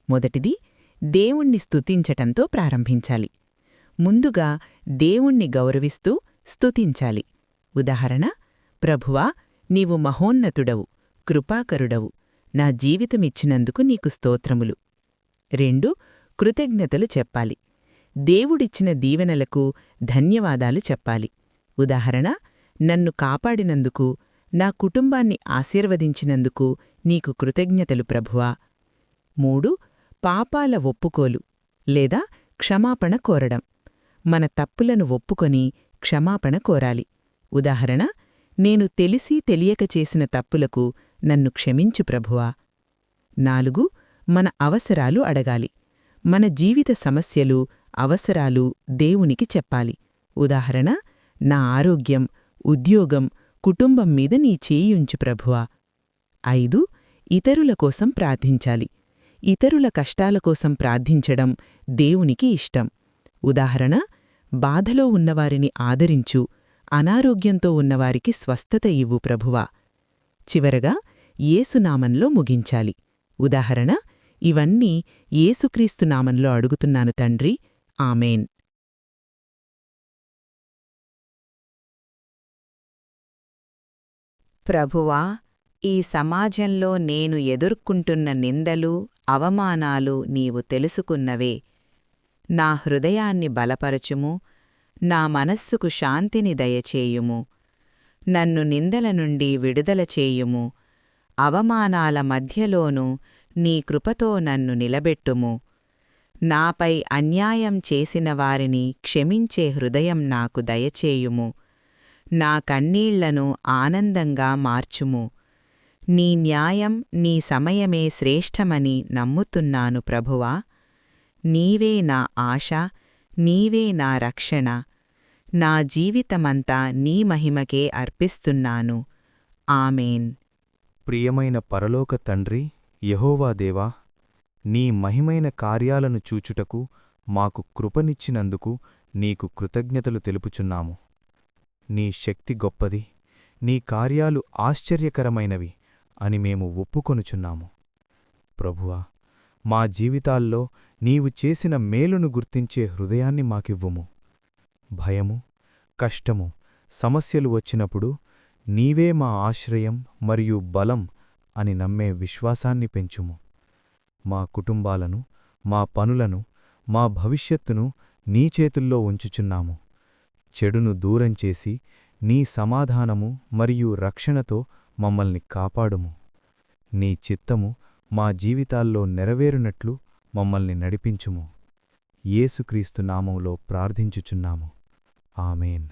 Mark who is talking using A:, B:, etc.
A: మొదటిది, దేవుణ్ణి స్తుతించటంతో ప్రారంభించాలి. ముందుగా దేవుణ్ణి గౌరవిస్తూ స్తుతించాలి. ఉదాహరణ: ప్రభువా, నీవు మహోన్నతుడవు, కృపాకరుడవు, నా జీవితమిచ్చినందుకు నీకు స్తోత్రములు. 2, కృతజ్ఞతలు చెప్పాలి. దేవుడిచ్చిన దీవెనలకు ధన్యవాదాలు చెప్పాలి. ఉదాహరణ: నన్ను కాపాడినందుకు, నా కుటుంబాన్ని ఆశీర్వదించినందుకు నీకు కృతజ్ఞతలు ప్రభువా. 3, పాపాల ఒప్పుకోలు లేదా క్షమాపణ కోరడం. మన తప్పులను ఒప్పుకొని క్షమాపణ కోరాలి. ఉదాహరణ: నేను తెలిసి తెలియక చేసిన తప్పులకు నన్ను క్షమించు ప్రభువా. 4, మన అవసరాలు అడగాలి. మన జీవిత సమస్యలు, అవసరాలు దేవునికి చెప్పాలి. ఉదాహరణ: నా ఆరోగ్యం, ఉద్యోగం, కుటుంబం మీద నీ చేయుంచు ప్రభువా. 5, ఇతరుల కోసం ప్రార్థించాలి. ఇతరుల కష్టాల కోసం ప్రార్థించడం దేవునికి ఇష్టం. ఉదాహరణ: బాధలో ఉన్నవారిని ఆదరించు, అనారోగ్యంతో ఉన్నవారికి స్వస్థత ఇవ్వు ప్రభువా. చివరగా యేసునామంలో ముగించాలి. ఉదాహరణ: ఇవన్నీ యేసుక్రీస్తు నామంలో అడుగుతున్నాను తండ్రి, ఆమేన్.
B: ప్రభువా, ఈ సమాజంలో నేను ఎదుర్కొంటున్న నిందలు, అవమానాలు నీవు తెలుసుకున్నవే. నా హృదయాన్ని బలపరచుము, నా మనస్సుకు శాంతిని దయచేయుము. నన్ను నిందల నుండి విడుదల చేయుము. అవమానాల మధ్యలోనూ నీ కృపతో నన్ను నిలబెట్టుము. నాపై అన్యాయం చేసిన వారిని క్షమించే హృదయం నాకు దయచేయుము. నా కన్నీళ్లను ఆనందంగా మార్చుము. నీ న్యాయం, నీ సమయమే శ్రేష్టమని నమ్ముతున్నాను ప్రభువా. నీవే నా ఆశ, నీవే నా రక్షణ. నా జీవితమంతా నీ మహిమకే అర్పిస్తున్నాను. ఆమేన్.
C: ప్రియమైన పరలోక తండ్రి యెహోవా దేవా, నీ మహిమైన కార్యాలను చూచుటకు మాకు కృపనిచ్చినందుకు నీకు కృతజ్ఞతలు తెలుపుచున్నాము. నీ శక్తి గొప్పది, నీ కార్యాలు ఆశ్చర్యకరమైనవి అని మేము ఒప్పుకొనుచున్నాము. ప్రభువా, మా జీవితాల్లో నీవు చేసిన మేలును గుర్తించే హృదయాన్ని మాకివ్వుము. భయము, కష్టము, సమస్యలు వచ్చినప్పుడు నీవే మా ఆశ్రయం మరియు బలం అని నమ్మే విశ్వాసాన్ని పెంచుము. మా కుటుంబాలను, మా పనులను, మా భవిష్యత్తును నీ చేతుల్లో ఉంచుచున్నాము. చెడును దూరంచేసి నీ సమాధానము మరియు రక్షణతో మమ్మల్ని కాపాడుము. నీ చిత్తము మా జీవితాల్లో నెరవేరునట్లు మమ్మల్ని నడిపించుము. యేసుక్రీస్తు నామములో ప్రార్థించుచున్నాము. ఆమేన్.